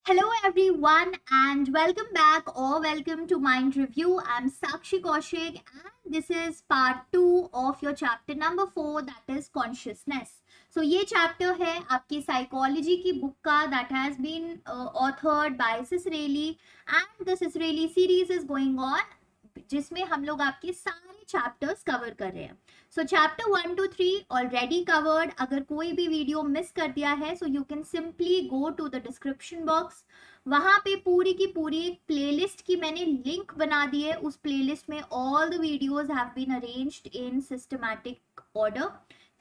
Hello everyone and welcome back or welcome to Mind Review. I'm Sakshi Kaushik and this is part 2 of your chapter number 4 that is consciousness. So ये chapter है आपकी psychology की book का that has been authored by Cicerelli and the Cicerelli series is going on जिसमें हम लोग आपके सारे चैप्टर्स कवर कर रहे हैं. So chapter 1 to 3 already covered. अगर कोई भी वीडियो मिस कर दिया है so you can simply go to the description box. वहां पे पूरी की पूरी एक प्लेलिस्ट की मैंने लिंक बना दी है. उस प्लेलिस्ट में all the videos have been arranged in systematic order,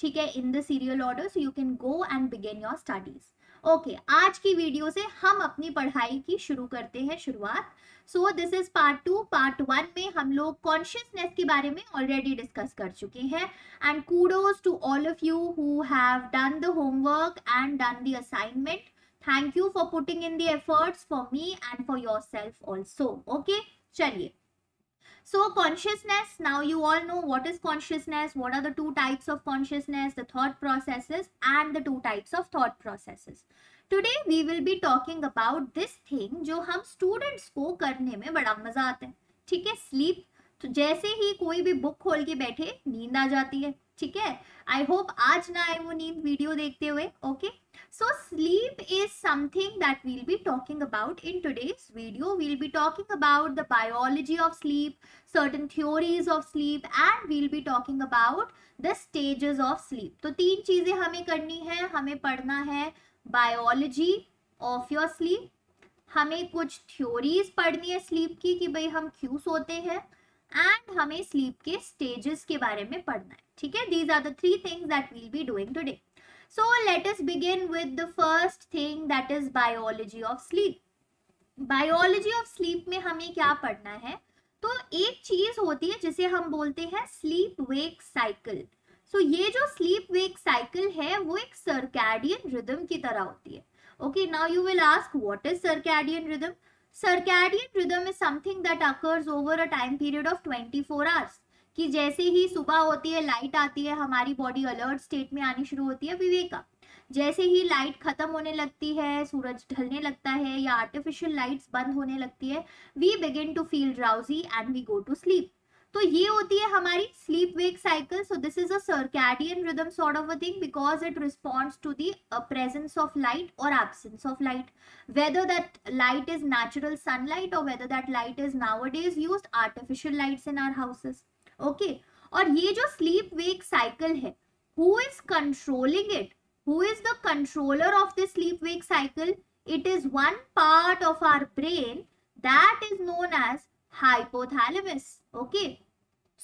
ठीक है, in the serial order, so you can go and begin your studies. Okay, आज की वीडियो से हम अपनी पढ़ाई की शुरू करते हैं शुरुआत. सो दिस इज पार्ट 2. पार्ट 1 में हम लोग कॉन्शियसनेस के बारे में ऑलरेडी डिस्कस कर चुके हैं and kudos to all of you who have done the homework and done the assignment. Thank you for putting in the efforts for me and for yourself also. Okay, चलिए. So consciousness, now you all know what is consciousness, what are the two types of consciousness, the thought processes and the two types of thought processes. Today we will be talking about this thing जो हम students को करने में बड़ा मजा आता है, ठीक है, sleep. तो जैसे ही कोई भी बुक खोल के बैठे नींद आ जाती है, ठीक है. आई होप आज ना आए वो नींद वीडियो देखते हुए. Okay, so sleep is something that we'll be talking about in today's video. We'll be talking about the biology of sleep, certain theories of sleep and we'll be talking about the stages of sleep. तो तीन चीजें हमें करनी है. हमें पढ़ना है biology of your sleep, हमें कुछ theories पढ़नी है sleep की कि भाई हम क्यों सोते हैं, एंड हमें स्लीप के स्टेजेस के बारे में पढ़ना है, ठीक है. These are the three things that we'll be doing today. So let us begin with the first thing that is biology of sleep. Biology of sleep में हमें क्या पढ़ना है? तो एक चीज होती है जिसे हम बोलते हैं स्लीप वेक साइकिल. सो ये जो स्लीप वेक साइकिल है वो एक सर्कैडियन रिदम की तरह होती है. Okay, now you will ask what is circadian rhythm. Circadian rhythm is something that occurs over a time period of 24 hours. कि जैसे ही सुबह होती है, लाइट आती है, हमारी बॉडी अलर्ट स्टेट में आनी शुरू होती है, विवेका. जैसे ही लाइट खत्म होने लगती है, सूरज ढलने लगता है या आर्टिफिशियल लाइट्स बंद होने लगती है, we begin to feel drowsy and we go to sleep. तो ये होती है हमारी sleep wake cycle. So this is a circadian rhythm sort of a thing because it responds to the presence of light और absence of light, whether that light is natural sunlight or whether that light is nowadays used artificial lights in our houses. Okay, और ये जो sleep wake cycle है, who is controlling it? Who is the controller of this sleep wake cycle? It is one part of our brain that is known as hypothalamus. Okay,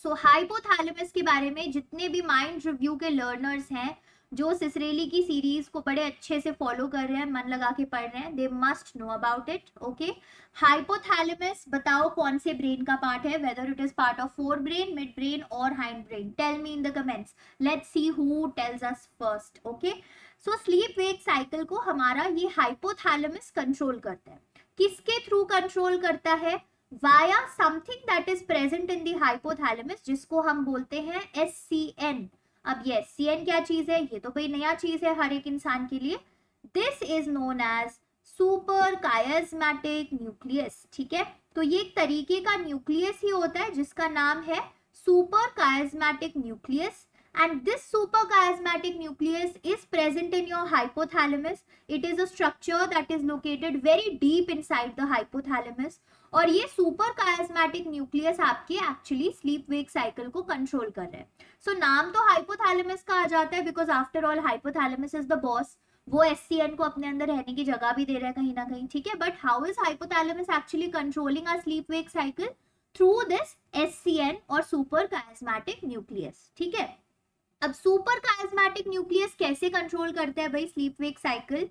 so hypothalamus के बारे में जितने भी mind review के learners हैं जो सिसरेली की series को बड़े अच्छे से फॉलो कर रहे हैं, मन लगा के पढ़ रहे हैं, they must know about it. Okay, hypothalamus बताओ कौन से ब्रेन का पार्ट है, whether it is part of fore brain, mid brain और hind brain. Tell me in the comments. Let's see who tells us first. Okay, so sleep wake cycle को हमारा ये hypothalamus control करता है. किसके through control करता है? Via something that is present in the hypothalamus जिसको हम बोलते हैं SCN. अब ये SCN क्या चीज है? ये तो भाई नया चीज है हर एक इंसान के लिए. This is known as suprachiasmatic nucleus. ठीक है, तो ये एक तरीके का न्यूक्लियस ही होता है जिसका नाम है suprachiasmatic nucleus. And this suprachiasmatic nucleus is present in your hypothalamus. It is a structure that is located very deep inside the hypothalamus. और ये suprachiasmatic nucleus आपके actually sleep wake cycle को control कर रहे हैं. So नाम तो hypothalamus का आ जाता है because after all hypothalamus is the boss. वो SCN को अपने अंदर रहने की जगह भी दे रहा है कहीं ना कहीं, ठीक है. But how is hypothalamus actually controlling our sleep wake cycle? Through this SCN और suprachiasmatic nucleus. ठीक है. अब सुपर कायस्मेटिक न्यूक्लियस कैसे कंट्रोल करता है भाई sleep wake cycle?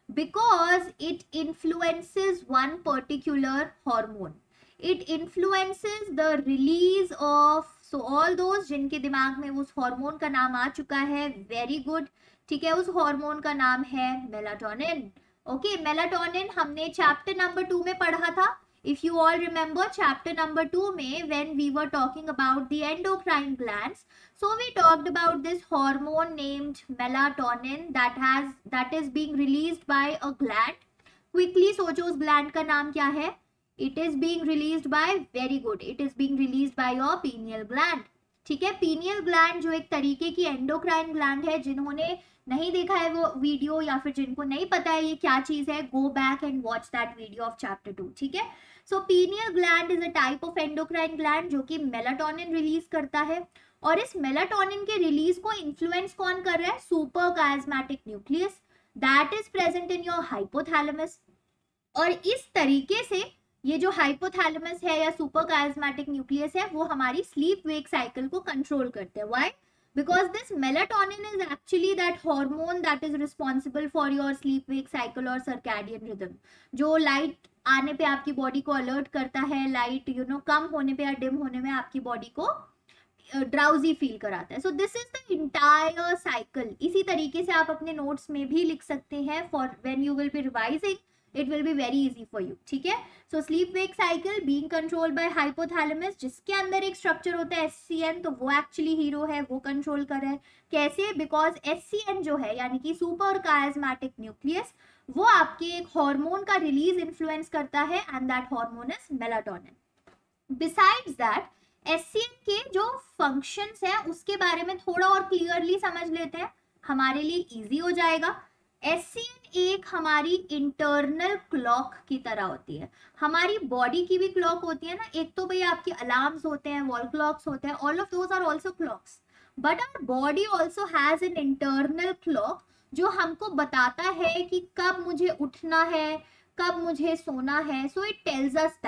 Because it influences one particular hormone. It influences the release of, so all those जिनके दिमाग में उस हार्मोन का नाम आ चुका है, वेरी गुड, ठीक है, उस हार्मोन का नाम है मेलाटोनिन. ओके, मेलाटोनिन हमने चैप्टर नंबर 2 में पढ़ा था. If you all remember chapter number 2 में when we were talking about the endocrine glands, so we talked about this hormone named melatonin that is being released by a gland quickly सोचो उस gland का नाम क्या है. It is being released by, very good, it is being released by your pineal gland. ठीक है, pineal gland जो एक तरीके की एंडोक्राइन ग्लैंड है. जिन्होंने नहीं देखा है वो वीडियो या फिर जिनको नहीं पता है ये क्या चीज है, go back and watch that video of chapter 2. ठीक है, so pineal gland is a type of endocrine gland जो कि मेलाटोनिन रिलीज करता है. और इस मेलाटोनिन के रिलीज को इन्फ्लुएंस कौन कर रहा है? Suprachiasmatic nucleus that is present in your hypothalamus. और इस तरीके से ये जो हाइपोथैलेमस है या सुपर काइस्मेटिक न्यूक्लियस है वो हमारी स्लीप वेक साइकिल को कंट्रोल करते हैं. Why? because this melatonin is actually that hormone that is responsible for your sleep wake cycle or circadian rhythm. जो लाइट आने पे आपकी बॉडी को अलर्ट करता है, लाइट कम होने पे या डिम होने में आपकी बॉडी को ड्राउजी फील कराता है. So this is the entire cycle. इसी तरीके से आप अपने नोट्स में भी लिख सकते हैं for when you will be revising. It will be very easy for you. ठीक है, so sleep wake cycle being controlled by hypothalamus, जिसके अंदर एक स्ट्रक्चर होता है SCN, तो वो एक्चुअली हीरो है, वो कंट्रोल कर रहा है. कैसे? बिकॉज SCN जो है यानी कि सुपर काइस्मेटिक न्यूक्लियस, वो आपके एक हार्मोन का रिलीज इन्फ्लुएंस करता है and that hormone is melatonin. Besides that SCN के जो फंक्शंस है उसके बारे में थोड़ा और क्लियरली समझ लेते हैं, हमारे लिए इजी हो जाएगा. SCN एक हमारी इंटरनल क्लॉक की तरह होती है. हमारी बॉडी की भी क्लॉक होती है ना, एक तो भैया आपके अलार्म्स होते हैं, वॉल क्लॉक्स होते हैं, all of those are also clocks. But our body also has an internal clock जो हमको बताता है कि कब मुझे उठना है, कब मुझे सोना है. So it tells us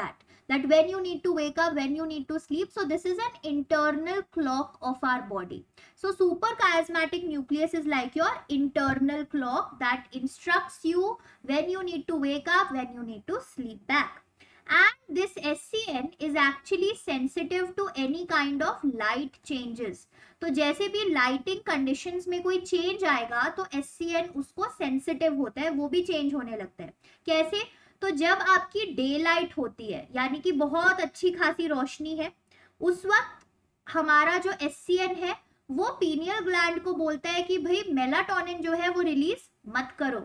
that when you need to wake up, when you need to sleep. So this is an internal clock of our body. So super chiasmatic nucleus is like your internal clock that instructs you when you need to wake up, when you need to sleep back. And this SCN is actually sensitive to any kind of light changes. तो जैसे भी lighting conditions में कोई change आएगा तो SCN उसको sensitive होता है, वो भी चेंज होने लगता है. कैसे? तो जब आपकी डे लाइट होती है यानी कि बहुत अच्छी खासी रोशनी है, उस वक्त हमारा जो SCN है वो पीनियल ग्लैंड को बोलता है कि भाई मेलाटोनिन जो है वो रिलीज मत करो.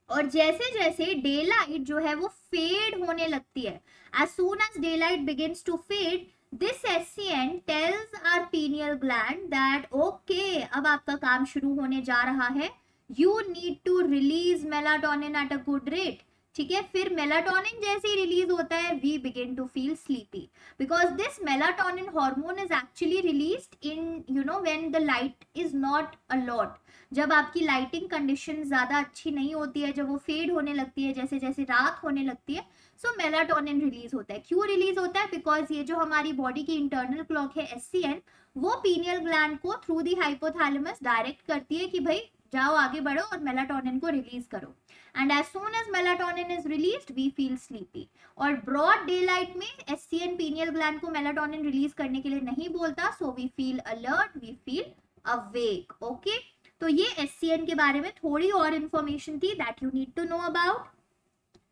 और जैसे जैसे डे लाइट जो है वो फेड होने लगती है, as soon as daylight begins to fade, this SCN tells our pineal gland that okay, अब आपका काम शुरू होने जा रहा है, you need to release melatonin at a good rate. ठीक है, फिर मेलाटोनिन जैसे ही रिलीज होता है we begin to feel sleepy because this melatonin hormone is actually released in when the light is not a lot. जब आपकी लाइटिंग कंडीशन ज्यादा अच्छी नहीं होती है, जब वो फेड होने लगती है, जैसे जैसे रात होने लगती है, सो मेलाटोनिन रिलीज होता है. क्यों रिलीज होता है? बिकॉज ये जो हमारी बॉडी की इंटरनल क्लॉक है SCN, वो पीनियल ग्लैंड को थ्रू दी हाइपोथैलेमस डायरेक्ट करती है कि भाई जाओ आगे बढ़ो और मेलाटोनिन को रिलीज करो. And as soon as melatonin is released, we feel sleepy. और broad daylight में SCN pineal gland को melatonin release करने के लिए नहीं बोलता, so we feel alert, we feel awake. Okay? तो ये SCN के बारे में थोड़ी और information थी that you need to know about.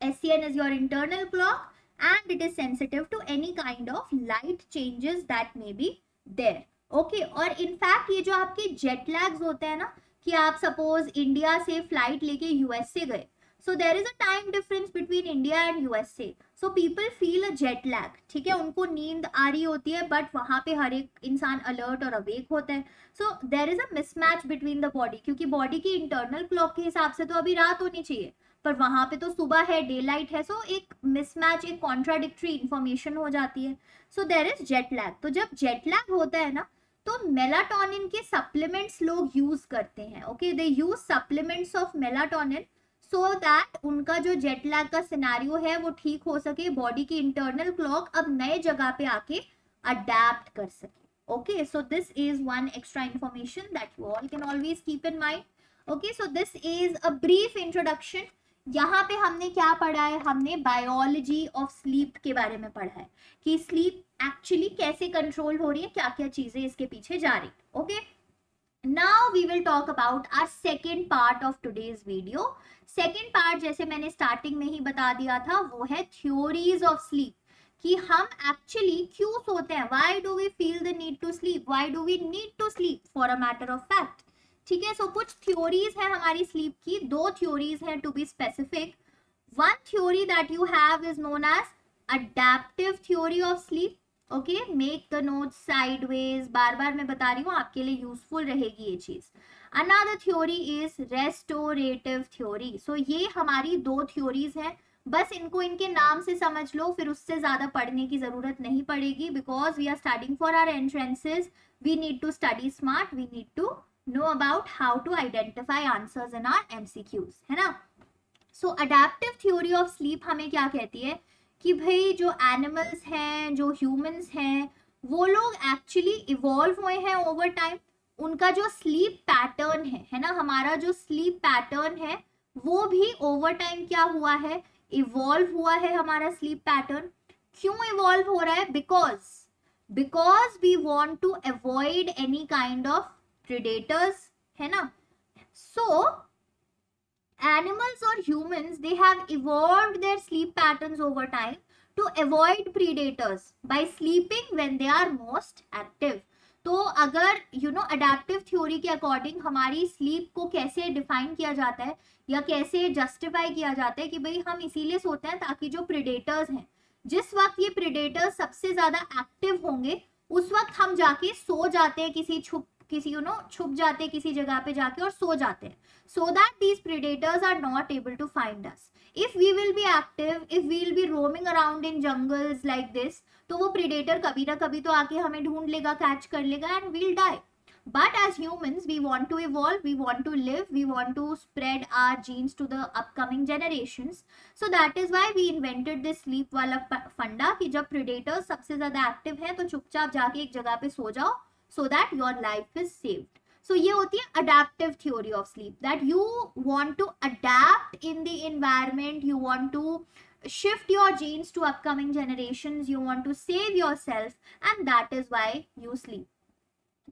SCN is your internal clock and it is sensitive to any kind of light changes that may be there. Okay? और in fact ये जो आपके jet lags होते हैं ना, कि आप सपोज इंडिया से फ्लाइट लेके यूएसए गए, so there is a time difference between India and USA, so people feel a jet lag. ठीक है, उनको नींद आ रही होती है बट वहां पे हर एक इंसान अलर्ट और अवेक होता है. So there is a mismatch between the body, क्योंकि बॉडी की इंटरनल क्लॉक के हिसाब से तो अभी रात होनी चाहिए पर वहां पे तो सुबह है, डे लाइट है. सो एक मिसमैच, एक कॉन्ट्राडिक्टरी इंफॉर्मेशन हो जाती है. So there is jet lag. तो जब जेट लैग होता है ना तो मेलाटोनिन के सप्लीमेंट्स लोग यूज करते हैं. Okay, they use supplements of melatonin so that उनका जो जेट लैग का सिनेरियो है वो ठीक हो सके, बॉडी की इंटरनल क्लॉक अब नए जगह पे आके अडेप्ट कर सके. Okay, so this is one extra information that you all can always keep in mind. Okay, so this is a brief introduction. यहाँ पे हमने क्या पढ़ा है? हमने बायोलॉजी ऑफ स्लीप के बारे में पढ़ा है कि स्लीप एक्चुअली कैसे कंट्रोल हो रही है, क्या क्या चीजें इसके पीछे जा रही. Okay, now we will talk about our second part of today's video. Second part जैसे मैंने स्टार्टिंग में ही बता दिया था वो है थ्योरीज ऑफ स्लीप, कि हम एक्चुअली क्यों सोते हैं. Why do we feel the need to sleep, why do we need to sleep for a matter of fact. ठीक है, सो कुछ थ्योरीज है हमारी स्लीप की, 2 थ्योरीज हैं to be specific. One theory that you have is known as adaptive theory of sleep. Okay, make the notes sideways. बार बार मैं बता रही हूँ, आपके लिए यूजफुल रहेगी ये चीज. Another theory is restorative theory. So ये हमारी दो theories हैं. बस इनको इनके नाम से समझ लो, फिर उससे ज्यादा पढ़ने की जरूरत नहीं पड़ेगी. Because we are studying for our entrances, we need to study smart. We need to know about how to identify answers in our MCQs, है ना. सो अडेप्टिव थ्योरी ऑफ स्लीप हमें क्या कहती है कि भाई जो एनिमल्स हैं, जो ह्यूमंस हैं, वो लोग एक्चुअली इवॉल्व हुए हैं ओवर टाइम. उनका जो स्लीप पैटर्न है ना, हमारा जो स्लीप पैटर्न है वो भी ओवर टाइम क्या हुआ है, इवॉल्व हुआ है हमारा स्लीप पैटर्न. क्यों इवॉल्व हो रहा है? Because we want to avoid any kind of predators, है ना. सो animals or humans, they have evolved their sleep patterns over time to avoid predators by sleeping when they are most active. तो अगर adaptive theory के according हमारी sleep को कैसे define किया जाता है या कैसे जस्टिफाई किया जाता है कि भाई हम इसीलिए सोते हैं ताकि जो प्रेडेटर्स हैं, जिस वक्त ये प्रेडेटर्स सबसे ज्यादा एक्टिव होंगे उस वक्त हम जाके सो जाते हैं, छुप जाते हैं किसी जगह पे जाके और सो जाते हैं, so that these predators are not able to find us. If we will be active, if we will be roaming around in jungles like this, तो वो predator कभी ना कभी तो आके हमें ढूंढ लेगा, कैच कर लेगा and we'll die. But as humans, we want to evolve, we want to live, we want to spread our genes to the upcoming generations. So that is why we invented this sleep वाला फंडा कि जब predators सबसे ज्यादा active हैं तो चुपचाप जाके एक जगह पे सो जाओ, so that your life is saved. So ये होती है adaptive theory of sleep, that you want to adapt in the environment, you want to shift your genes to upcoming generations, you want to save yourself, and that is why you sleep.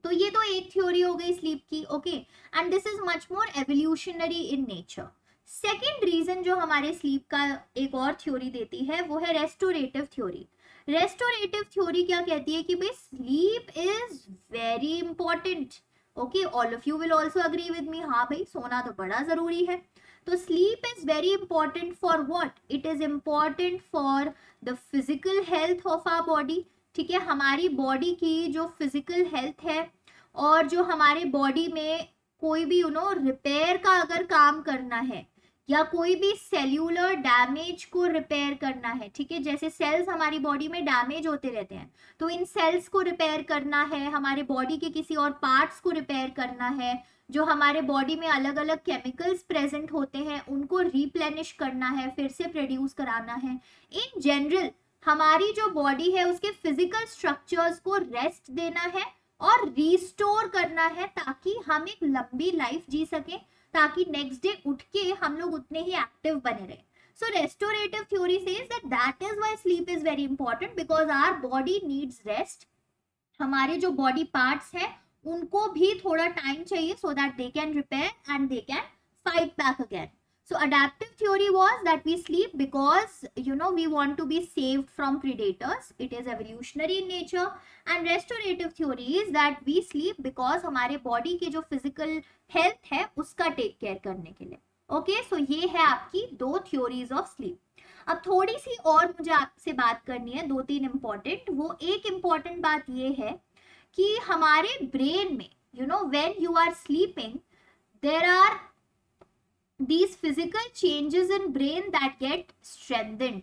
तो ये तो एक theory हो गई sleep की. Okay, and this is much more evolutionary in nature. Second reason जो हमारे sleep का एक और थ्योरी देती है वो है रेस्टोरेटिव थ्योरी. रेस्टोरेटिव थ्योरी क्या कहती है कि भाई sleep is very important. Okay, all of you will also agree with me. हाँ भाई, सोना तो बड़ा जरूरी है. तो sleep is very important for what? It is important for the physical health of our body. ठीक है, हमारी बॉडी की जो फिजिकल हेल्थ है और जो हमारे बॉडी में कोई भी रिपेयर का अगर काम करना है या कोई भी सेल्यूलर डैमेज को रिपेयर करना है, ठीक है, जैसे सेल्स हमारी बॉडी में डैमेज होते रहते हैं, तो इन सेल्स को रिपेयर करना है, हमारे बॉडी के किसी और पार्ट्स को रिपेयर करना है, जो हमारे बॉडी में अलग अलग केमिकल्स प्रेजेंट होते हैं उनको रिप्लेनिश करना है, फिर से प्रोड्यूस कराना है. इन जनरल हमारी जो बॉडी है उसके फिजिकल स्ट्रक्चर्स को रेस्ट देना है और रिस्टोर करना है ताकि हम एक लंबी लाइफ जी सकें, ताकि नेक्स्ट डे उठ के हम लोग उतने ही एक्टिव बने रहे. So restorative theory says that is why sleep is very important, because our body needs rest. हमारे जो बॉडी पार्ट्स हैं उनको भी थोड़ा टाइम चाहिए so that they can repair and they can fight back again. So adaptive theory was that we sleep because we want to be saved from predators. It is evolutionary in nature. And restorative theory is that we sleep because हमारे body के जो physical health है उसका take care करने के लिए. Okay, so ये है आपकी दो theories of sleep. अब थोड़ी सी और मुझे आपसे बात करनी है, दो तीन important. वो एक important बात ये है कि हमारे brain में when you are sleeping there are these physical changes in brain that get strengthened.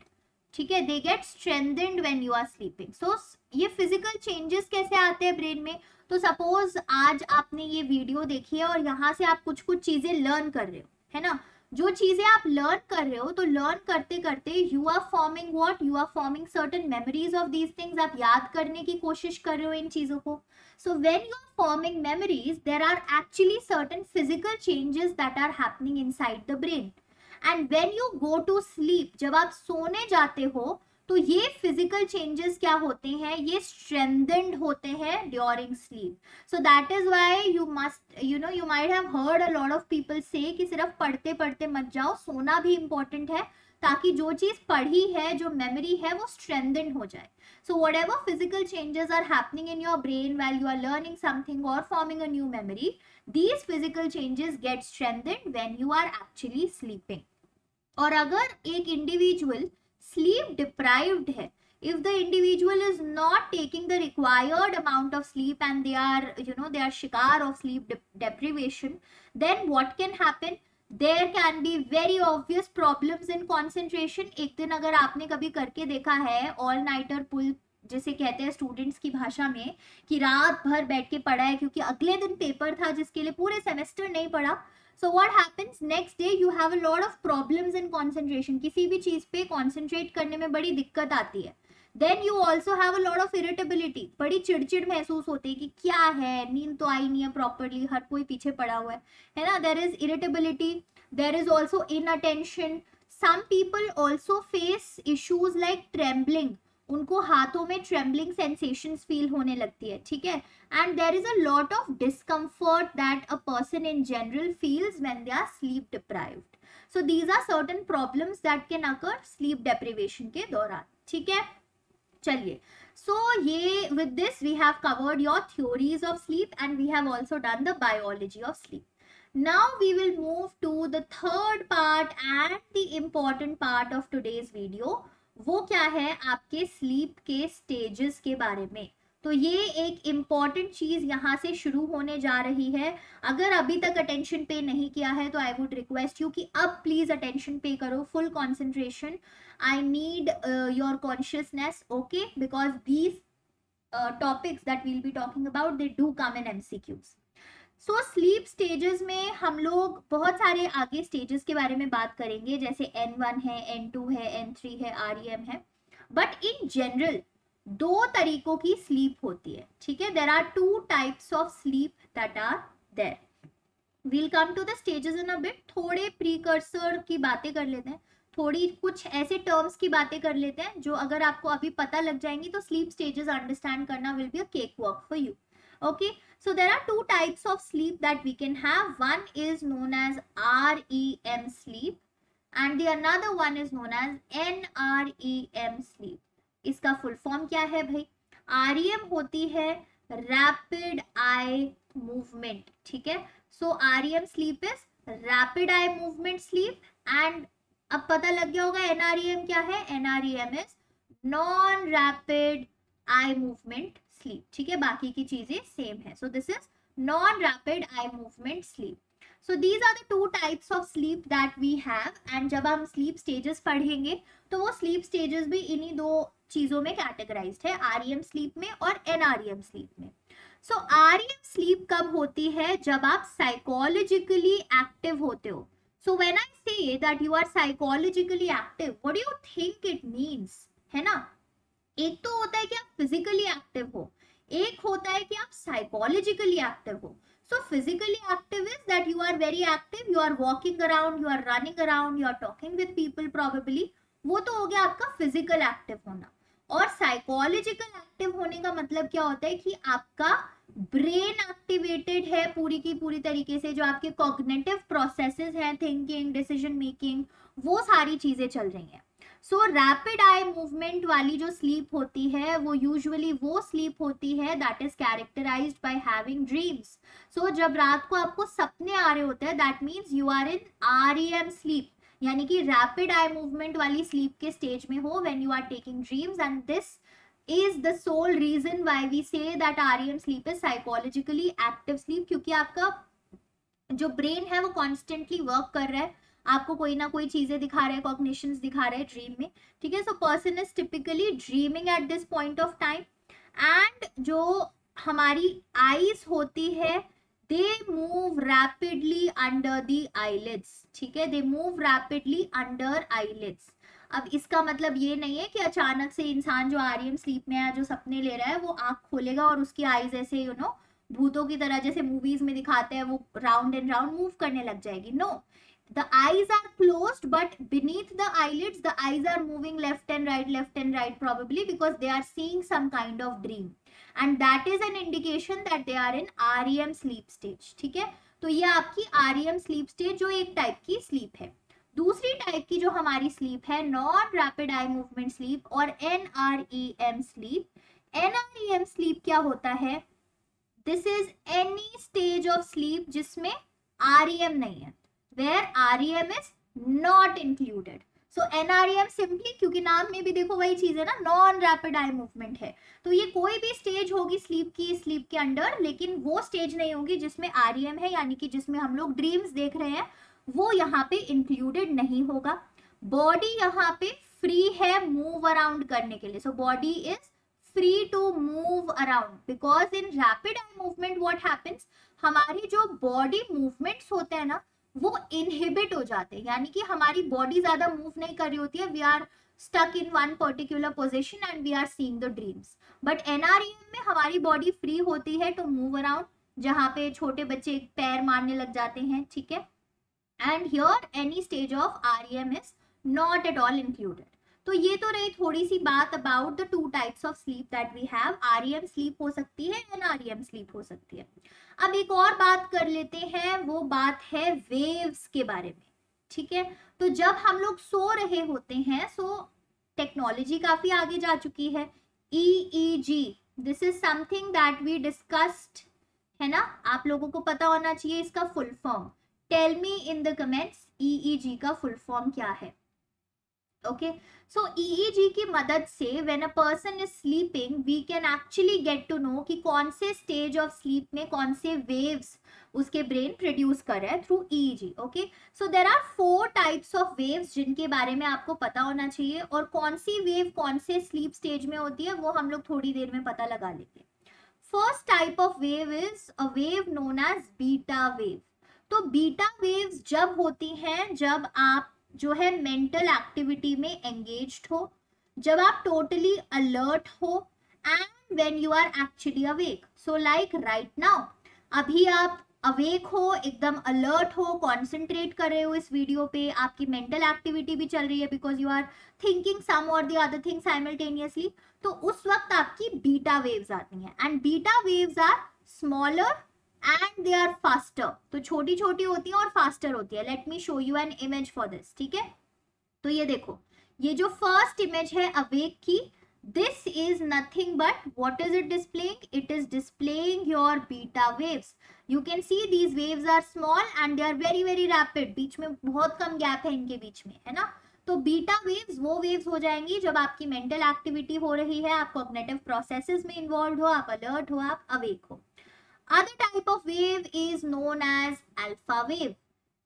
ठीक है, they get strengthened when you are sleeping. So ये physical changes कैसे आते हैं ब्रेन में? तो सपोज आज आपने ये वीडियो देखी है और यहाँ से आप कुछ कुछ चीजें लर्न कर रहे हो, है ना. जो चीजें आप लर्न कर रहे हो तो लर्न करते करते you are forming what, you are forming certain memories of these things. आप याद करने की कोशिश कर रहे हो इन चीजों को. So when you are forming memories, there are actually certain physical changes that are happening inside the brain. And when you go to sleep, जब आप सोने जाते हो तो ये physical changes क्या होते हैं? ये strengthened होते हैं during sleep. So that is why you must, you might have heard a lot of people say कि सिर्फ पढ़ते पढ़ते मत जाओ, सोना भी important है ताकि जो चीज पढ़ी है, जो मेमोरी है वो strengthened हो जाए. So whatever physical changes are happening in your brain while you are learning something or forming a new memory, these physical changes get strengthened when you are actually sleeping. और अगर एक individual sleep deprived है, if the individual is not taking the required amount of sleep and they are, they are shikar of sleep deprivation, then what can happen? There can be very obvious problems in concentration. एक दिन अगर आपने कभी करके देखा है all nighter पुल, जिसे कहते हैं स्टूडेंट्स की भाषा में, कि रात भर बैठ के पढ़ा है क्योंकि अगले दिन पेपर था जिसके लिए पूरे सेमेस्टर नहीं पढ़ा, so what happens next day? You have a lot of problems in concentration. किसी भी चीज पे concentrate करने में बड़ी दिक्कत आती है. Then you also have a lot of irritability. बड़ी चिड़चिड़ महसूस होती है कि क्या है, नींद तो आई नहीं है प्रॉपरली, हर कोई पीछे पड़ा हुआ है ना. There is irritability. There is also inattention. Some people also face issues like trembling. उनको हाथों में ट्रेम्बलिंग सेंसेशंस फील होने लगती है, ठीक है. And there is a lot of discomfort that a person in general feels when they are sleep deprived. So these are certain problems that can occur sleep deprivation के दौरान, ठीक है. चलिए, सो ये with this we have covered your theories of sleep and we have also done the biology of sleep. Now we will move to the third part and the important part of today's video. वो क्या है? आपके sleep के stages के बारे में. तो ये एक इम्पॉर्टेंट चीज यहाँ से शुरू होने जा रही है. अगर अभी तक अटेंशन पे नहीं किया है तो आई वुड रिक्वेस्ट यू कि अब प्लीज अटेंशन पे करो, full concentration. I need your consciousness, okay, because these topics that we'll be talking about they do come in MCQs. So sleep stages में हम लोग बहुत सारे आगे स्टेजेस के बारे में बात करेंगे, जैसे N1 है, N2 है, N3 है, REM है. बट इन जनरल दो तरीकों की स्लीप होती है, ठीक है. There are two types of sleep that are there. We'll come to the stages in a bit. थोड़े प्रीकर्सर की बातें कर लेते हैं, थोड़ी कुछ ऐसे टर्म्स की बातें कर लेते हैं जो अगर आपको अभी पता लग जाएंगी तो स्लीप स्टेजेस अंडरस्टैंड करना will be a cake walk for you. Okay, so there are two types of sleep that we can have. One is known as REM sleep and the another one is known as NREM sleep. इसका full form क्या है भाई? REM होती है rapid eye movement, ठीक है. So REM sleep is rapid eye movement sleep and अब पता लग गया होगा NREM क्या है? NREM is non rapid eye movement sleep, ठीक है. बाकी की चीजें सेम है. So this is non rapid eye movement sleep. So these are the two types of sleep that we have. And जब हम स्लीप स्टेजेस पढ़ेंगे तो वो स्लीप स्टेजेस भी इन्हीं दो चीजों में कैटेगराइज्ड है, REM स्लीप में और NREM स्लीप में. सो REM स्लीप कब होती है? जब आप साइकोलॉजिकली एक्टिव होते हो. सो when I say that you are psychologically active, what do you think it means, है ना. एक तो होता है कि आप फिजिकली एक्टिव हो, एक होता है कि आप साइकोलॉजिकली एक्टिव हो. So physically active is that you are very active, you are walking around, you are running around, you are talking with people probably. वो तो हो गया आपका फिजिकल एक्टिव होना. और साइकोलॉजिकल एक्टिव होने का मतलब क्या होता है कि आपका ब्रेन एक्टिवेटेड है पूरी की पूरी तरीके से. जो आपके कॉग्निटिव प्रोसेसेस हैं, थिंकिंग, डिसीजन मेकिंग, वो सारी चीजें चल रही हैं. सो रैपिड आई मूवमेंट वाली जो स्लीप होती है वो यूजुअली वो स्लीप होती है that is characterized by having dreams. So जब रात को आपको सपने आ रहे होते हैं that means you are in REM sleep, यानी कि रैपिड आई मूवमेंट वाली स्लीप के स्टेज में हो when you are taking dreams. And this is the sole reason why we say that REM sleep is psychologically active sleep, क्योंकि आपका जो brain है वो कॉन्स्टेंटली वर्क कर रहा है, आपको कोई ना कोई चीजें दिखा रहा है, कॉग्निशंस दिखा रहा है ड्रीम में, ठीक है. So person is typically dreaming at this point of time. And जो हमारी आईज होती है they move rapidly under the eyelids, ठीक है. They move rapidly under eyelids. अब इसका मतलब ये नहीं है कि अचानक से इंसान जो REM स्लीप में है, जो सपने ले रहा है, वो आंख खोलेगा और उसकी आईज ऐसे भूतों की तरह जैसे मूवीज में दिखाते हैं वो राउंड एंड राउंड मूव करने लग जाएगी. No, the eyes are closed but beneath the eyelids the eyes are moving left and right probably because they are seeing some kind of dream and that is an indication that they are in REM sleep stage, ठीक है. तो ये आपकी REM sleep stage जो एक type की sleep है. दूसरी टाइप की जो हमारी स्लीप है non rapid eye movement sleep और NREM स्लीप. NREM स्लीप क्या होता है? This is any stage of sleep जिसमें REM नहीं है, where REM is not included. So NREM simply, क्योंकि नाम में भी देखो वही चीज है ना, नॉन रैपिड आई मूवमेंट है, तो ये कोई भी स्टेज होगी स्लीप के अंडर, लेकिन वो स्टेज नहीं होगी जिसमें आरईएम है, यानी कि जिसमें हम लोग ड्रीम्स देख रहे हैं, वो यहाँ पे इंक्लूडेड नहीं होगा। बॉडी यहाँ पे फ्री है मूव अराउंड करने के लिए, so body is free to move around, because in rapid eye movement what happens, हमारी जो बॉडी मूवमेंट्स होते हैं ना वो इनहिबिट हो जाते हैं, यानी कि हमारी बॉडी ज्यादा मूव नहीं कर रही होती है, we are stuck in one particular position and we are seeing the dreams. But NREM में हमारी बॉडी फ्री होती है टू मूव अराउंड, जहां पे छोटे बच्चे पैर मारने लग जाते हैं, ठीक है। And here any stage of REM is not at all included. तो ये तो रही थोड़ी सी बात about the two types of sleep that we have, REM sleep हो सकती है, एनआरईएम स्लीप हो सकती है। अब एक और बात कर लेते हैं, वो बात है वेव्स के बारे में, ठीक है। तो जब हम लोग सो रहे होते हैं, सो टेक्नोलॉजी काफी आगे जा चुकी है, EEG, this is something that we discussed, है ना, आप लोगों को पता होना चाहिए इसका full form. Tell me in the comments EEG का फुल फॉर्म क्या है। ओके, सो EEG की मदद से when a person is sleeping we can actually get to know कि कौन से स्टेज ऑफ स्लीप में कौन से वेव्स उसके ब्रेन प्रोड्यूस कर रहा है through EEG। Okay, so there are 4 types of waves जिनके बारे में आपको पता होना चाहिए, और कौन सी वेव कौन से स्लीप स्टेज में होती है वो हम लोग थोड़ी देर में पता लगा लेंगे। First type of wave is a wave known as beta wave. तो बीटा वेव्स जब होती हैं जब आप जो है मेंटल एक्टिविटी में एंगेज्ड हो, जब आप टोटली अलर्ट हो, and when you are actually awake. So like right now, अभी आप अवेक हो, एकदम अलर्ट हो, कॉन्सेंट्रेट कर रहे हो इस वीडियो पे, आपकी मेंटल एक्टिविटी भी चल रही है बिकॉज यू आर थिंकिंग सम और द अदर थिंग साइमल्टेनियसली, तो उस वक्त आपकी बीटा वेव्स आती हैं, and beta waves are smaller and they are faster. तो छोटी छोटी होती है और फास्टर होती है। Let me show you an image for this, ठीक है। तो ये देखो, ये जो फर्स्ट इमेज है अवेक की, this is nothing but what is it displaying, it is displaying your beta waves. You can see these waves are small and they are very very rapid, बीच में बहुत कम गैप है इनके बीच में, है ना। तो बीटा वेव्स वो वेव्स हो जाएंगी जब आपकी मेंटल एक्टिविटी हो रही है, आप कॉग्निटिव प्रोसेसेस में इन्वॉल्व हो, आप अलर्ट हो, आप अवेक हो। Other type of wave is known as alpha wave.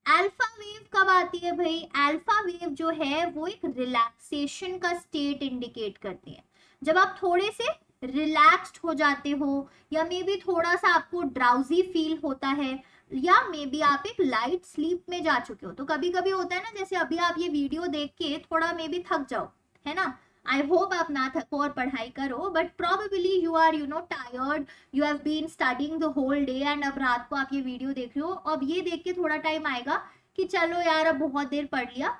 Alpha wave कब आती है भाई? Alpha wave जो है वो एक रिलैक्सेशन का स्टेट इंडिकेट करती है, जब आप थोड़े से रिलैक्स्ड हो जाते हो, या मे बी थोड़ा सा आपको ड्राउजी फील होता है, या मे बी आप एक लाइट स्लीप में जा चुके हो। तो कभी कभी होता है ना, जैसे अभी आप ये वीडियो देख के थोड़ा मे बी थक जाओ, है ना, आई होप आप ना थको और पढ़ाई करो, but probably you are tired, you have been studying the whole day, and अब रात को आप ये वीडियो देख रहे हो, अब ये देख के थोड़ा टाइम आएगा कि चलो यार अब बहुत देर पढ़ लिया,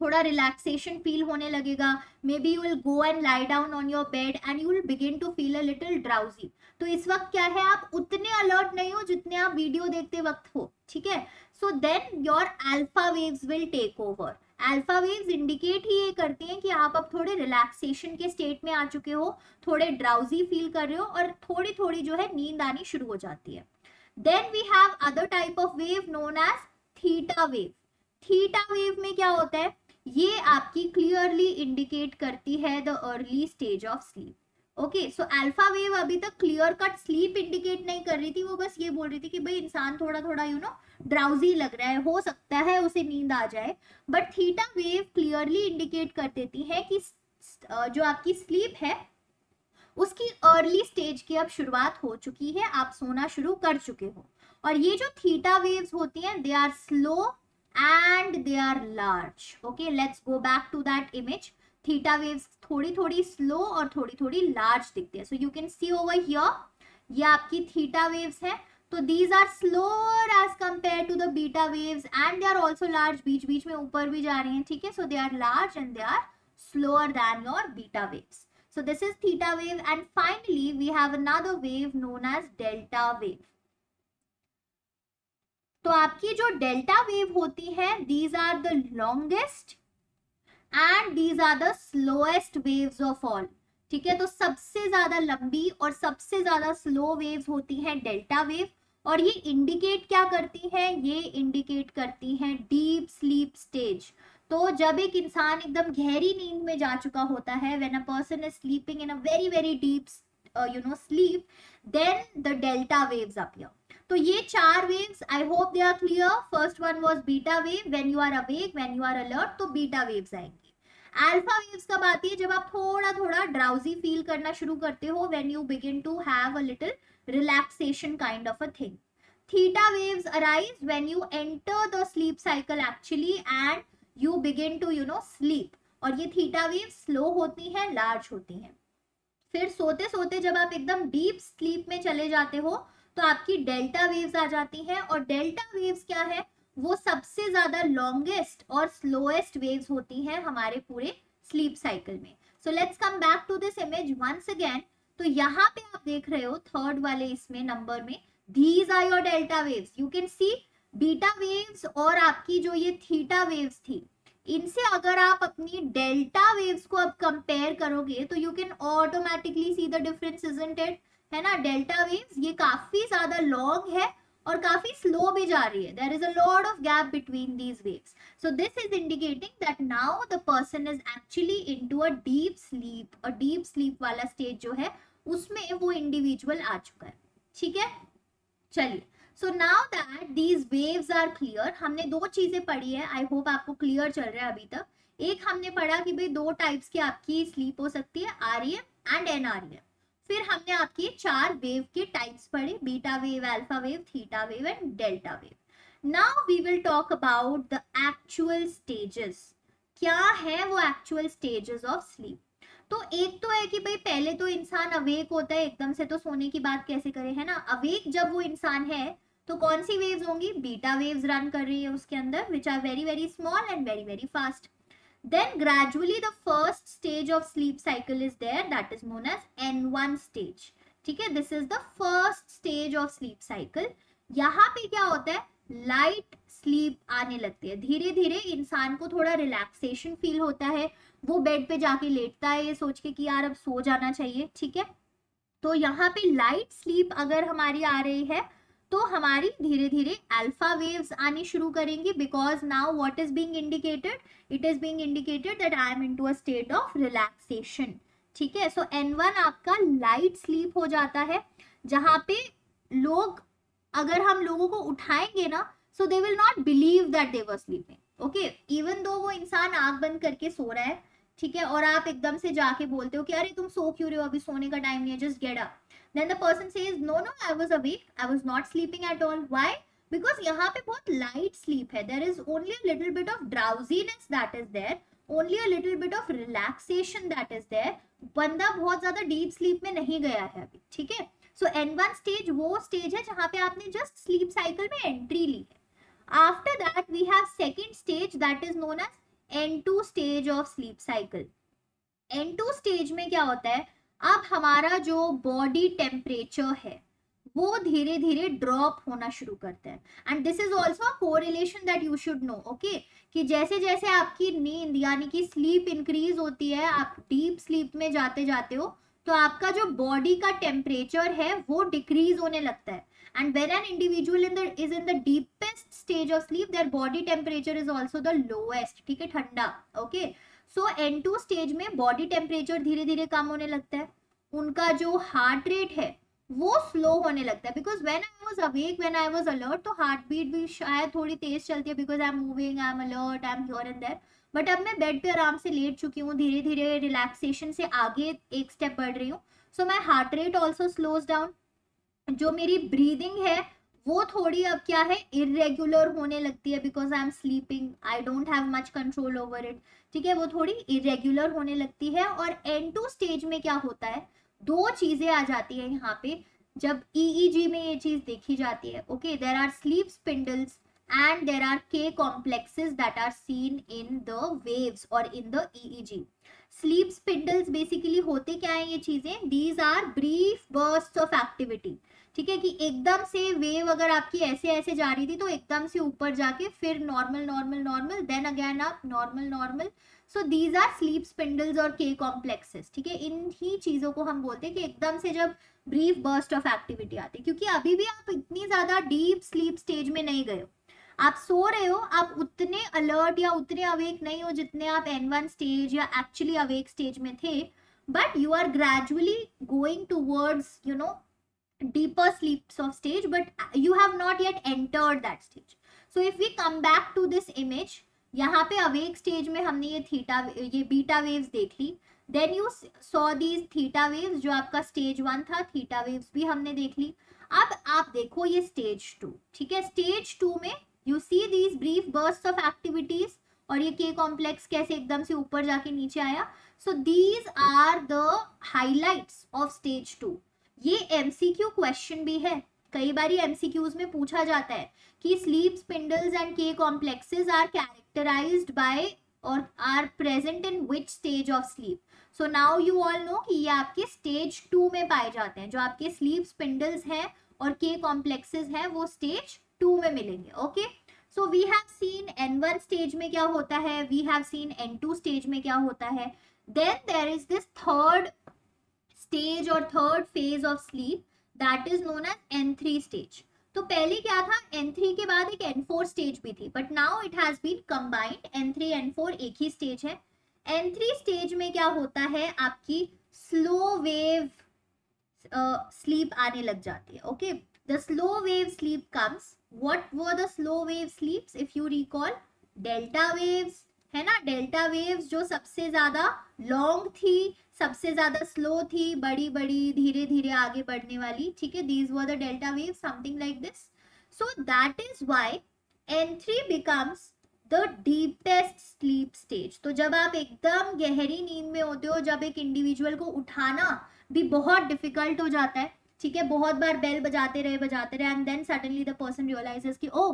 थोड़ा रिलैक्सेशन फील होने लगेगा, maybe you will go and lie down on your bed and you will begin to feel a little drowsy. तो इस वक्त क्या है, आप उतने अलर्ट नहीं हो जितने आप वीडियो देखते वक्त हो, ठीक है। So then your alpha waves will take over. Alpha waves indicate ही ये करती हैं कि आप अब थोड़े रिलैक्सेशन के स्टेट में आ चुके हो, थोड़े ड्राउजी फील कर रहे हो, और थोड़ी थोड़ी जो है नींद आनी शुरू हो जाती है। Then we have other type of wave known as theta wave. Theta wave में क्या होता है, ये आपकी क्लियरली इंडिकेट करती है the early stage of sleep. Okay, so alpha wave अभी तक क्लियर कट स्लीप इंडिकेट नहीं कर रही थी, वो बस ये बोल रही थी कि भाई इंसान थोड़ा थोड़ा ड्राउजी लग रहा है, हो सकता है उसे नींद आ जाए। But theta wave clearly indicate कर देती है कि जो आपकी स्लीप है उसकी अर्ली स्टेज की अब शुरुआत हो चुकी है, आप सोना शुरू कर चुके हो। और ये जो थीटा वेव्स होती हैं, they are slow and they are large. Okay, let's go back to that image. Theta waves थोड़ी थोड़ी स्लो और थोड़ी थोड़ी लार्ज दिखती है। So you can see over here, ये आपकी थीटा वेव्स है। तो these are slower as compared to the beta waves and they are also large, बीच बीच में ऊपर भी जा रही हैं, ठीक है। So they are large and they are slower than your beta waves. So this is theta wave, and finally we have another wave known as delta wave. तो आपकी जो डेल्टा वेव होती है, these are the longest and these are the slowest waves of all. ठीक है, तो सबसे ज्यादा लंबी और सबसे ज्यादा स्लो वेव्स होती है डेल्टा वेव, और ये इंडिकेट क्या करती है, ये इंडिकेट करती है डीप स्लीप स्टेज। तो जब एक इंसान एकदम गहरी नींद में जा चुका होता है, when a person is sleeping in a very very deep sleep, then the delta waves appear. तो ये चार waves, I hope they are clear. First one was beta wave, when you are awake, when you are alert, तो beta waves आएंगी. Alpha waves कब आती है, जब आप थोड़ा थोड़ा ड्राउजी फील करना शुरू करते हो, when you begin to have a little relaxation kind of a thing. Theta waves arise when you enter the sleep cycle actually and you begin to sleep. और ये थीटा वेव स्लो होती हैं, large होती हैं. फिर सोते सोते जब आप एकदम डीप स्लीप में चले जाते हो तो आपकी डेल्टा वेव्स आ जाती हैं. और डेल्टा वेव्स क्या है, वो सबसे ज्यादा लॉन्गेस्ट और स्लोएस्ट वेव्स होती हैं हमारे पूरे स्लीप साइकिल में. So let's come back to this image once again. तो यहाँ पे आप देख रहे हो थर्ड वाले इसमें नंबर में, these are your delta waves. You can see beta waves और आपकी जो ये थीटा वेव्स थी, इनसे अगर आप अपनी डेल्टा वेव्स को अब कंपेयर करोगे तो you can automatically see the difference, isn't it, है ना. डेल्टा वेव्स ये काफी ज्यादा लॉन्ग है और काफी स्लो भी जा रही है. There is a lot of gap between these waves. So this is indicating that now the person is actually into a deep sleep. और डीप स्लीप वाला स्टेज जो है उसमें वो इंडिविजुअल आ चुका है. ठीक है, चलिए. So now that these waves are clear, हमने दो चीजें पढ़ी है, आई होप आपको क्लियर चल रहा है अभी तक. एक हमने पढ़ा कि भाई दो टाइप्स की आपकी स्लीप हो सकती है, REM एंड NREM. फिर हमने आपकी चार वेव के टाइप्स पढ़े, beta wave, alpha wave, theta wave and delta wave. Now we will talk about the actual stages. क्या है वो एक्चुअल स्टेजेस ऑफ स्लीप. तो एक तो है कि भाई पहले तो इंसान अवेक होता है एकदम से, तो सोने की बात कैसे करें, है ना. अवेक जब वो इंसान है तो कौन सी वेव्स होंगी, बीटा वेव्स रन कर रही है उसके अंदर, which are very very small and very very fast. Then gradually the first stage of sleep cycle is there, that is known as N1 stage. ठीक है, this is the first stage of sleep cycle. यहाँ पे क्या होता है, light sleep आने लगती है. धीरे धीरे इंसान को थोड़ा रिलैक्सेशन फील होता है, वो बेड पे जाके लेटता है ये सोच के कि यार अब सो जाना चाहिए. ठीक है, तो यहाँ पे लाइट स्लीप अगर हमारी आ रही है तो हमारी धीरे धीरे अल्फा वेव्स आनी शुरू करेंगी, because now what is being indicated, it is being indicated that I am into a state of relaxation. ठीक है, सो N1 आपका लाइट स्लीप हो जाता है, जहां पे लोग, अगर हम लोगों को उठाएंगे ना, so they will not believe that they were sleeping. Okay, even though वो इंसान आंख बंद करके सो रहा है, ठीक है, और आप एकदम से जाके बोलते हो कि अरे तुम सो क्यों रहे हो, अभी सोने का टाइम नहीं है, just get up. Then the person says no no I was awake, I was not sleeping at all. Why? Because यहाँ पे बहुत light sleep है, there is only a little bit of drowsiness that is there, only a little bit of relaxation that is there. बंदा बहुत ज्यादा deep sleep में नहीं गया है अभी. ठीक है, so N1 stage वो stage है जहाँ पे आपने just sleep cycle में entry ली है. After that we have second stage that is known as N2 stage of sleep cycle. N2 stage में क्या होता है, अब हमारा जो बॉडी टेम्परेचर है वो धीरे धीरे ड्रॉप होना शुरू करता है. And this is also a correlation that you should know. Okay, कि जैसे जैसे आपकी नींद यानी कि स्लीप इंक्रीज होती है, आप डीप स्लीप में जाते जाते हो, तो आपका जो बॉडी का टेम्परेचर है वो डिक्रीज होने लगता है. And when an individual is in the deepest stage of sleep, their body temperature is also the lowest. ठीक है, ठंडा. ओके, सो N2 स्टेज में बॉडी टेम्परेचर धीरे धीरे कम होने लगता है, उनका जो हार्ट रेट है वो स्लो होने लगता है, because when I was awake, when I was alert, तो हार्ट बीट भी शायद थोड़ी तेज चलती है, because I am moving, I am alert, I am here and there. But अब मैं बेड पे आराम से लेट चुकी हूँ, धीरे धीरे रिलैक्सेशन से आगे एक स्टेप बढ़ रही हूँ, so my heart rate also slows down. जो मेरी ब्रीदिंग है वो थोड़ी अब क्या है, इरेग्युलर होने लगती है, because I am sleeping, I don't have much control over it. ठीक है, वो थोड़ी इरेग्युलर होने लगती है. और N2 स्टेज में क्या होता है, दो चीजें आ जाती है यहाँ पे, जब EEG में ये चीज देखी जाती है. Okay, there are sleep spindles and there are K complexes that are seen in the waves or in the EEG. Sleep spindles basically होते क्या है ये चीजें, these are brief bursts of activity. ठीक है, कि एकदम से वेव अगर आपकी ऐसे ऐसे जा रही थी तो एकदम से ऊपर जाके फिर normal normal normal, then again up normal normal. So these are sleep spindles और के कॉम्प्लेक्सेस. ठीक है, इन ही चीजों को हम बोलते हैं कि एकदम से जब ब्रीफ बर्स्ट ऑफ एक्टिविटी आती है, क्योंकि अभी भी आप इतनी ज्यादा डीप स्लीप स्टेज में नहीं गए हो, आप सो रहे हो, आप उतने अलर्ट या उतने अवेक नहीं हो जितने आप N1 स्टेज या एक्चुअली अवेक स्टेज में थे, but you are gradually going towards you know deeper sleeps of stage, but you have not yet entered that stage. So if we come back to this image, यहाँ पे awake stage में हमने ये beta waves देख ली, then you saw these theta waves जो आपका stage 1 था, थीटा वेव्स भी हमने देख ली. अब आप देखो ये स्टेज 2. ठीक है, स्टेज 2 में you see these brief burst of activities, और ये के कॉम्प्लेक्स कैसे एकदम से ऊपर जाके नीचे आया. So these are the highlights of stage 2. ये एमसीक्यू क्वेश्चन भी है, कई बार एमसीक्यूज में पूछा जाता है कि sleep spindles and K complexes are characterized by और are present in which stage of sleep. So now you all know कि ये आपके स्टेज 2 में पाए जाते हैं. जो आपके स्लीप स्पिंडल्स हैं और के कॉम्प्लेक्सेस हैं वो स्टेज 2 में मिलेंगे. Okay, so we have seen N1 stage में क्या होता है, we have scene N2 stage में क्या होता है. Then there is this third stage और third phase of sleep that is known as N3 stage. तो पहले क्या था, N3 के बाद एक N4 स्टेज भी थी, but now it has been combined. N3 N4 एक ही स्टेज है. N3 स्टेज में क्या होता है, आपकी स्लो वेव स्लीप आने लग जाती है. Okay, the slow wave sleep comes. What were the slow wave स्लीप्स, if you recall, delta waves है ना. डेल्टा वेव्स जो सबसे ज्यादा लॉन्ग थी, सबसे ज्यादा स्लो थी, बड़ी बड़ी धीरे धीरे आगे बढ़ने वाली. ठीक है, these were the delta wave, something like this. So that is why N3 becomes the deepest sleep stage. तो जब आप एकदम गहरी नींद में होते हो, जब एक इंडिविजुअल को उठाना भी बहुत डिफिकल्ट हो जाता है, ठीक है, बहुत बार बेल बजाते रहे and then suddenly the person realizes कि ओ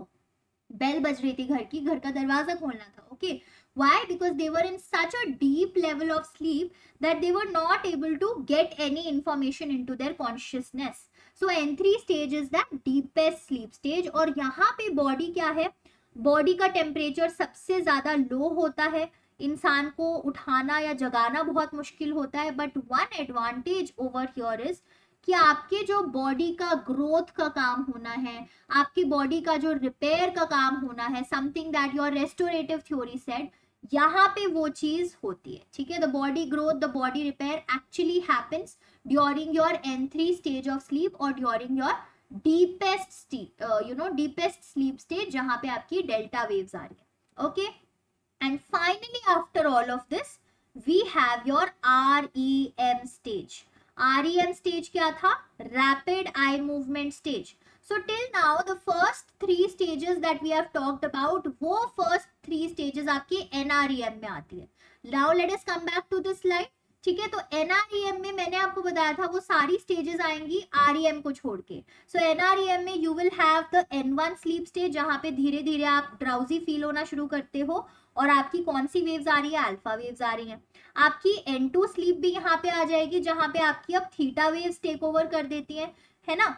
बेल बज रही थी घर का दरवाजा खोलना था. Okay, why? Because they were in such a deep level of sleep that they were not able to get any information into their consciousness. So N3 stage is the deepest sleep stage. और यहाँ पे body क्या है, body का temperature सबसे ज्यादा लो होता है, इंसान को उठाना या जगाना बहुत मुश्किल होता है. But one advantage over here is कि आपके जो बॉडी का ग्रोथ का काम होना है, आपकी बॉडी का जो रिपेयर का काम होना है, something that your restorative theory said, यहाँ पे वो चीज होती है. ठीक है, the body growth, the body repair actually happens during your N3 stage of sleep और during your deepest deepest sleep stage, जहां पे आपकी डेल्टा वेव्स आ रही है. Okay, and finally after all of this we have your REM stage. REM stage क्या था, rapid eye movement stage. So till now the first 3 stages that we have talked about, वो first 3 stages आपके NREM में आती है. Now let us come back to this slide. ठीक है, तो NREM में मैंने आपको बताया था वो सारी stages आएंगी REM को छोड़ के. So NREM में you will have the N1 sleep stage, जहाँ पे धीरे धीरे आप ड्राउजी फील होना शुरू करते हो, और आपकी कौन सी वेव्स आ रही है, अल्फा वेव्स आ रही हैं. आपकी N2 स्लीप भी यहाँ पे आ जाएगी, जहाँ पे आपकी अब थीटा वेव्स टेक ओवर कर देती है ना.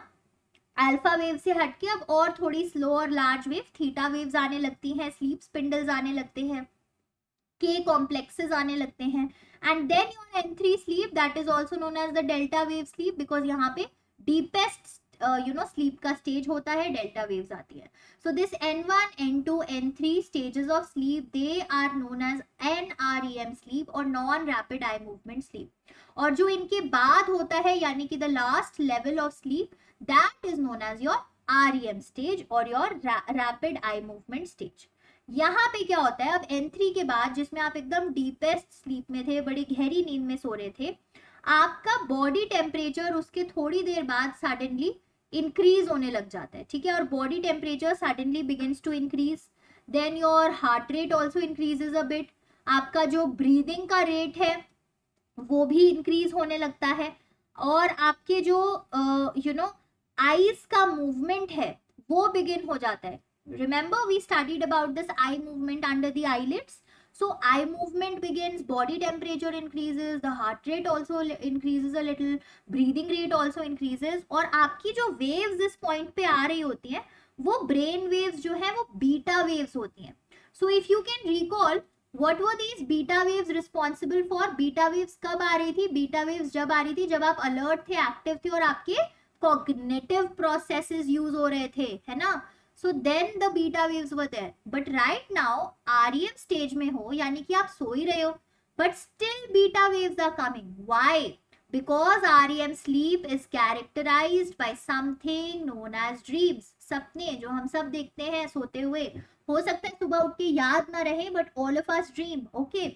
अल्फा वेव से हटके अब और थोड़ी स्लो और लार्ज वेव थीटा वेव्स आने लगती हैं, स्लीप स्पिंडल्स आने लगते हैं, के कॉम्प्लेक्सेस आने लगते हैं. And then your N3 sleep that is also known as the delta wave sleep, because यहाँ पे डीपेस्ट स्लीप का स्टेज होता है, डेल्टा वेव्स आती है. So this N1, N2, N3 stages of sleep they are known as NREM sleep और non rapid eye movement sleep. और जो इनके बाद होता है, यानी कि the last level of sleep, that is known as your REM stage और your rapid eye movement stage. यहाँ पे क्या होता है, अब N3 के बाद जिसमें आप एकदम डीपेस्ट स्लीप में थे, बड़ी गहरी नींद में सो रहे थे, आपका बॉडी टेम्परेचर उसके थोड़ी देर बाद सडनली इंक्रीज होने लग जाता है. ठीक है, और body temperature suddenly begins to increase, then your heart rate also increases a bit. आपका जो ब्रीदिंग का रेट है वो भी इंक्रीज होने लगता है, और आपके जो आईज का मूवमेंट है वो बिगिन हो जाता है. Remember we studied about this eye movement under the eyelids. So eye movement begins, body temperature increases, the heart rate also increases a little, breathing rate also increases, और आपकी जो waves इस point पे आ रही होती हैं वो brain waves जो है वो beta waves होती हैं. So if you can recall what were these beta waves responsible for? Beta waves कब आ रही थी? Beta waves जब आ रही थी जब आप alert थे, active थे और आपके cognitive processes use हो रहे थे, है ना? So then the beta waves were there. But right now REM stage में हो, यानी कि आप सो ही रहे हो, but still beta waves are coming. Why? Because REM sleep is characterized by something known as dreams. सपने जो हम सब देखते हैं सोते हुए, हो सकता है सुबह उठ के याद ना रहे, but all of us dream. Okay.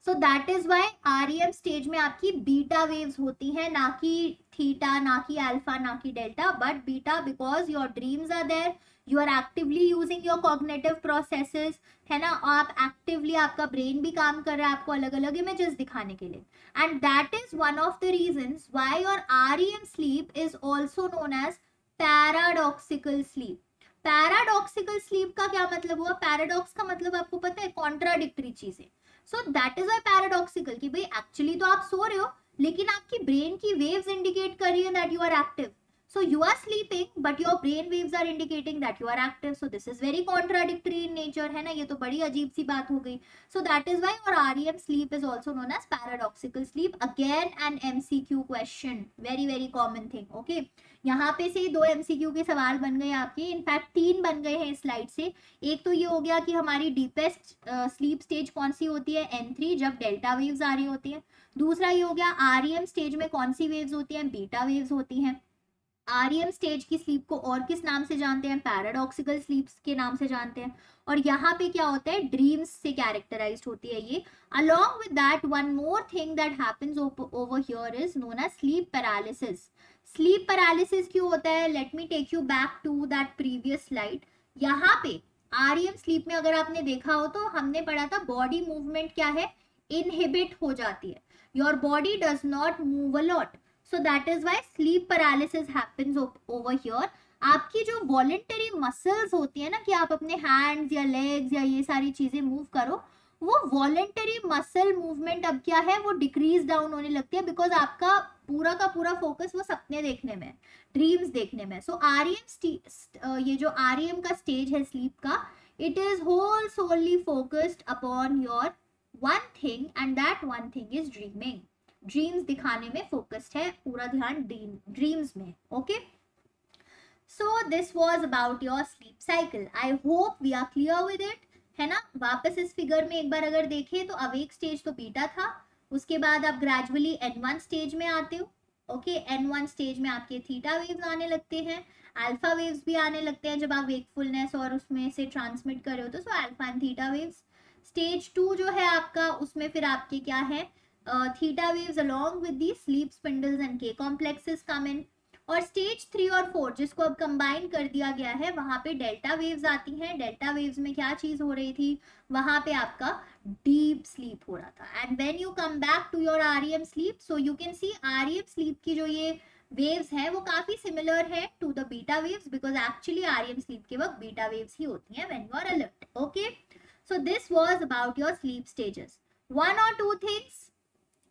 So that is why REM stage में आपकी बीटा वेव्स होती हैं, ना कि थीटा, ना कि अल्फा, ना कि delta, but beta, because your dreams are there, you are actively using your cognitive processes, है ना, आप एक्टिवली, आपका ब्रेन भी काम कर रहा है आपको अलग अलग इमेजेस दिखाने के लिए. And that is one of the reasons why your REM sleep is also known as paradoxical sleep. Paradoxical sleep का क्या मतलब हुआ? पैराडॉक्स का मतलब आपको पता है, कॉन्ट्राडिक्टरी चीजें. So that is why paradoxical, कि भाई एक्चुअली तो आप सो रहे हो लेकिन आपकी ब्रेन की वेव्स इंडिकेट कर रही है that you are active. So you are sleeping but your brain waves are indicating that you are active. So this is very contradictory in nature, है ना, ये तो बड़ी अजीब सी बात हो गई. So that is why your REM sleep is also known as paradoxical sleep. Again an MCQ question, very very common thing. Okay, यहाँ पे से 2 MCQ के सवाल बन गए आपके, इनफैक्ट 3 बन गए हैं इस स्लाइड से. एक तो ये हो गया कि हमारी डीपेस्ट स्लीप स्टेज कौन सी होती है, N3, जब डेल्टा वेव्स आ रही होती है. दूसरा ये हो गया REM स्टेज में कौन सी वेव्स होती हैं, बीटा वेव्स होती हैं. REM स्टेज की स्लीप को और किस नाम से जानते हैं, पैराडॉक्सिकल स्लीप्स के नाम से जानते हैं. और यहाँ पे क्या होता है, ड्रीम्स से कैरेक्टराइज्ड होती है ये. Along with that one more thing that happens over here is known as sleep paralysis. Sleep paralysis क्यों होता है? Let me take you back to that previous slide. यहाँ पे REM स्लीप में अगर आपने देखा हो तो हमने पढ़ा था बॉडी मूवमेंट क्या है, इनहिबिट हो जाती है. Your body does not move a lot. So that is why sleep paralysis happens over here. आपकी जो वॉलेंटरी मसल्स होती है ना, कि आप अपने हैंड्स या लेग्स या ये सारी चीजें मूव करो, वो वॉलेंटरी मसल मूवमेंट अब क्या है, वो डिक्रीज डाउन होने लगती है, बिकॉज आपका पूरा का पूरा फोकस वो सपने देखने में, ड्रीम्स देखने में. सो ये जो REM का स्टेज है स्लीप का, it is whole solely focused upon your one thing, and that one thing is dreaming. Dreams दिखाने में फोकस्ड है, पूरा ध्यान ड्रीम्स में. Okay, so this was about your sleep cycle. I hope we are clear with it, है ना. वापस इस फिगर में एक बार अगर देखें तो अवेक स्टेज तो बीटा था, उसके बाद आप ग्रेजुअली N1 स्टेज में आते हो. ओके, N1 स्टेज में आपके थीटा वेव्स आने लगते हैं, अल्फा वेव्स भी आने लगते हैं जब आप वेकफुलनेस और उसमें से ट्रांसमिट कर रहे हो तो. So alpha and theta waves. Stage 2 जो है आपका, उसमें फिर आपके क्या है, theta waves along with the sleep spindles and K complexes come in. और स्टेज 3 और 4 जिसको अब कंबाइन कर दिया गया है, वहां पे डेल्टा वेव्स आती हैं. डेल्टा वेव्स में क्या चीज हो रही थी, वहां पे आपका डीप स्लीप हो रहा था. And when you come back to your REM sleep, so you can see REM sleep की जो ये वेव्स है वो काफी सिमिलर है to the beta waves, because actually REM sleep के वक्त बीटा वेव्स ही होती हैं when you are alert. Okay, so this was about your sleep stages. One और two things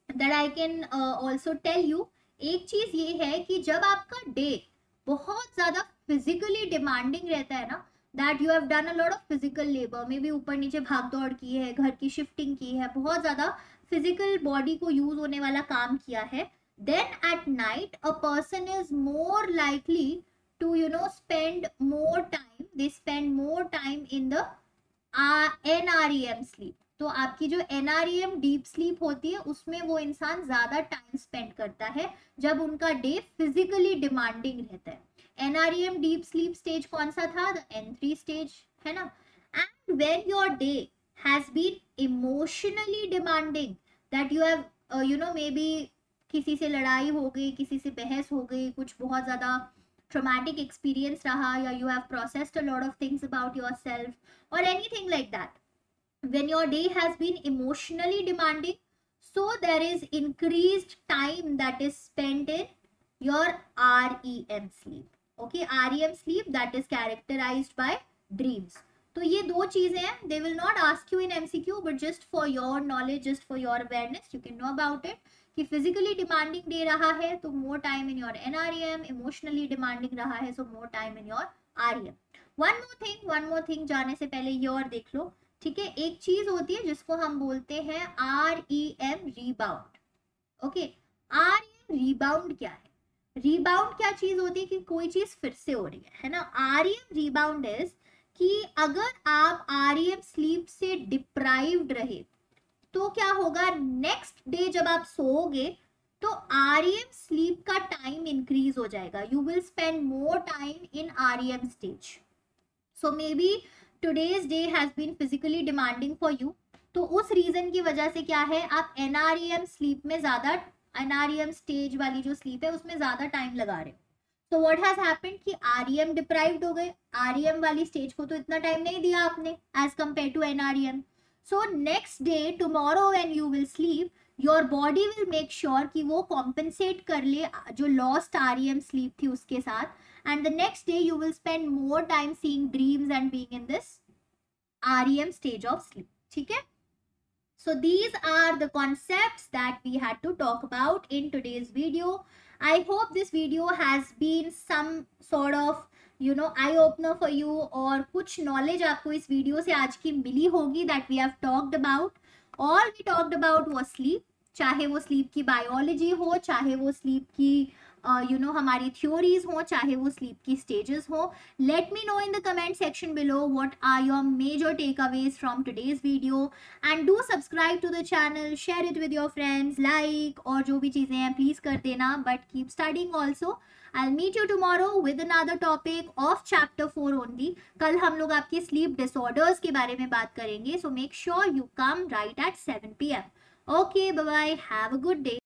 that I can also tell you. एक चीज ये है कि जब आपका डे बहुत ज्यादा फिजिकली डिमांडिंग रहता है ना, that you have done a lot of physical labor, मे भी ऊपर नीचे भाग दौड़ की है, घर की शिफ्टिंग की है, बहुत ज्यादा फिजिकल बॉडी को यूज होने वाला काम किया है, then at night a person is more likely to spend more time, they spend more time in the NREM sleep. तो आपकी जो NREM डीप स्लीप होती है उसमें वो इंसान ज्यादा टाइम स्पेंड करता है जब उनका डे फिजिकली डिमांडिंग रहता है. NREM डीप स्लीप स्टेज कौन सा था, द N3 स्टेज, है ना. And when your day has been emotionally demanding, that you have maybe किसी से लड़ाई हो गई, किसी से बहस हो गई, कुछ बहुत ज्यादा ट्रॉमेटिक एक्सपीरियंस रहा, या you have processed a lot of things about yourself or anything like that. When your day has been emotionally demanding, so there is increased time that is spent in your REM sleep. Okay, REM sleep that is characterized by dreams. तो ये दो चीजें हैं, they will not ask you in MCQ but just for your knowledge, just for your awareness, you can know about it कि physically demanding दे रहा है तो more time in your NREM, emotionally demanding रहा है so more time in your REM. One more thing जाने से पहले ये और देख लो, ठीक है. एक चीज होती है जिसको हम बोलते हैं REM rebound. Okay, REM rebound क्या है? रीबाउंड क्या चीज होती है कि कोई चीज फिर से हो रही है ना. आरईएम रीबाउंड इज कि अगर आप आरईएम स्लीप से डिप्राइव्ड रहे तो क्या होगा, नेक्स्ट डे जब आप सोओगे तो आरईएम स्लीप का टाइम इंक्रीज हो जाएगा. You will spend more time in REM stage. So maybe today's day has been physically demanding for you, तो उस रीजन की वजह से क्या है, आप एनआरईएम स्लीप में ज्यादा, एनआरईएम स्टेज वाली जो स्लीप है उसमें ज्यादा टाइम लगा रहे हो. तो व्हाट हैज हैपेंड कि आरईएम डिप्राइव्ड हो गए, आरईएम वाली स्टेज को तो इतना टाइम नहीं दिया आपने as compared to NREM. So next day tomorrow when you will sleep, your body will make sure कि वो कॉम्पेंसेट कर ले जो लॉस्ट आरईएम स्लीप थी उसके साथ, and the next day you will spend more time seeing dreams and being in this REM stage of sleep. ठीक है. So these are the concepts that we had to talk about in today's video. I hope this video has been some sort of eye opener for you, और कुछ knowledge आपको इस video से आज की मिली होगी that we have talked about. All we talked about was sleep, चाहे वो स्लीप की बायोलॉजी हो, चाहे वो स्लीप की हमारी थ्योरीज हो, चाहे वो स्लीप की स्टेजेस हो. Let me know in the comment section below what are your major takeaways from today's video, and do subscribe to the channel, share it with your friends, like और जो भी चीजें हैं please कर देना, but keep studying also. I'll meet you tomorrow with another topic of chapter 4 only. कल हम लोग आपके sleep disorders के बारे में बात करेंगे. So make sure you come right at 7 PM. Okay, bye bye. Have a good day.